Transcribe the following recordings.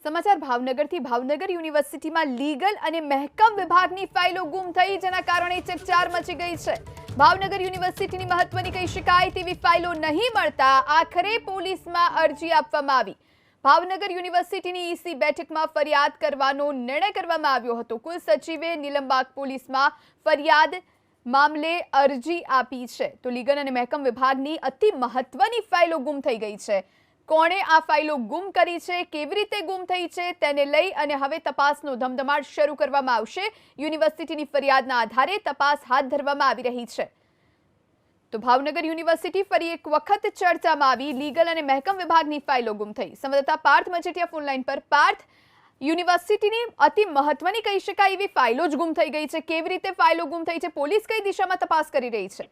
સમાચાર ભાવનગરથી ભાવનગર યુનિવર્સિટીમાં લીગલ અને મહેકમ વિભાગની ફાઇલો ગુમ થઈ, જેના કારણે ચકચાર મચી ગઈ છે। ભાવનગર યુનિવર્સિટીની મહત્વની કહી શકાય તેવી ફાઇલો નહીં મળતા આખરે પોલીસમાં અરજી આપવામાં આવી। ભાવનગર યુનિવર્સિટીની ઈસી બેઠકમાં ફરિયાદ કરવાનો નિર્ણય કરવામાં આવ્યો હતો। કુલ સચિવે નીલમબાગ પોલીસમાં ફરિયાદ મામલે અરજી આપી છે। તો લીગલ અને મહેકમ વિભાગની અતિ મહત્વની ફાઇલો ગુમ થઈ ગઈ છે। કોણે આ ફાઇલો ગુમ કરી છે, કેવી રીતે ગુમ થઈ છે, તેને લઈ અને હવે તપાસનો ધમધમાટ શરૂ કરવામાં આવશે। યુનિવર્સિટીની ફરિયાદના આધારે તપાસ હાથ ધરવામાં આવી રહી છે। તો ભાવનગર યુનિવર્સિટી ફરી એક વખત ચર્ચામાં આવી। લીગલ અને મહેકમ વિભાગની ફાઇલો ગુમ થઈ। સંવાદદાતા પાર્થ મચેટિયા ફોનલાઈન પર। પાર્થ, યુનિવર્સિટીની અતિ મહત્વની કહી શકાય એવી ફાઇલો જ ગુમ થઈ ગઈ છે, કેવી રીતે ફાઇલો ગુમ થઈ છે, પોલીસ કઈ દિશામાં તપાસ કરી રહી છે?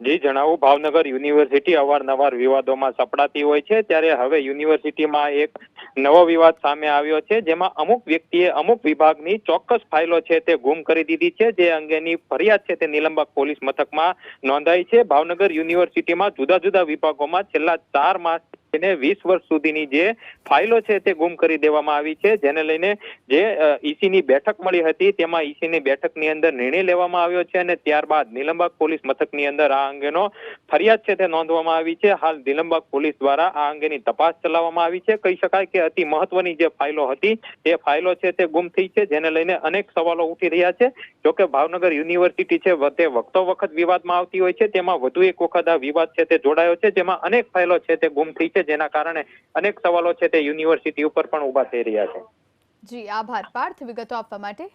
જી જણાવું, ભાવનગર યુનિવર્સિટી અવારનવાર વિવાદોમાં સપડાતી હોય છે, ત્યારે હવે યુનિવર્સિટીમાં એક નવો વિવાદ સામે આવ્યો છે, જેમાં અમુક વ્યક્તિએ અમુક વિભાગની ચોક્કસ ફાઇલો છે તે ગુમ કરી દીધી છે। જે અંગેની ફરિયાદ છે તે નીલમબાગ પોલીસ મથકમાં નોંધાઈ છે। ભાવનગર યુનિવર્સિટીમાં જુદા જુદા વિભાગોમાં છેલ્લા 4 માસ 20 વર્ષ સુધીની જે ફાઇલો છે તે ગુમ કરી દેવામાં આવી છે, જેને લઈને જે ઈસીની બેઠક મળી હતી તેમાં ઈસીની બેઠકની અંદર નિર્ણય લેવામાં આવ્યો છે અને ત્યારબાદ નીલમબાગ પોલીસ મથકની અંદર આ અંગેનો ફરિયાદ છે તે નોંધવામાં આવી છે। હાલ નીલમબાગ પોલીસ દ્વારા આ અંગેની તપાસ ચલાવવામાં આવી છે। કહી શકાય કે અતિ મહત્વની જે ફાઇલો હતી તે ફાઇલો છે તે ગુમ થઈ છે, જેને લઈને અનેક સવાલો ઉઠી રહ્યા છે। જોકે ભાવનગર યુનિવર્સિટી છે તે વખતો વખત વિવાદમાં આવતી હોય છે, તેમાં વધુ એક વખત આ વિવાદ છે તે જોડાયો છે, જેમાં અનેક ફાઇલો છે તે ગુમ થઈ છે, જેના કારણે અનેક સવાલો છે તે યુનિવર્સિટી ઉપર પણ ઉભા થઈ રહ્યા છે। જી આભાર પાર્થ, વિગતો આપવા માટે।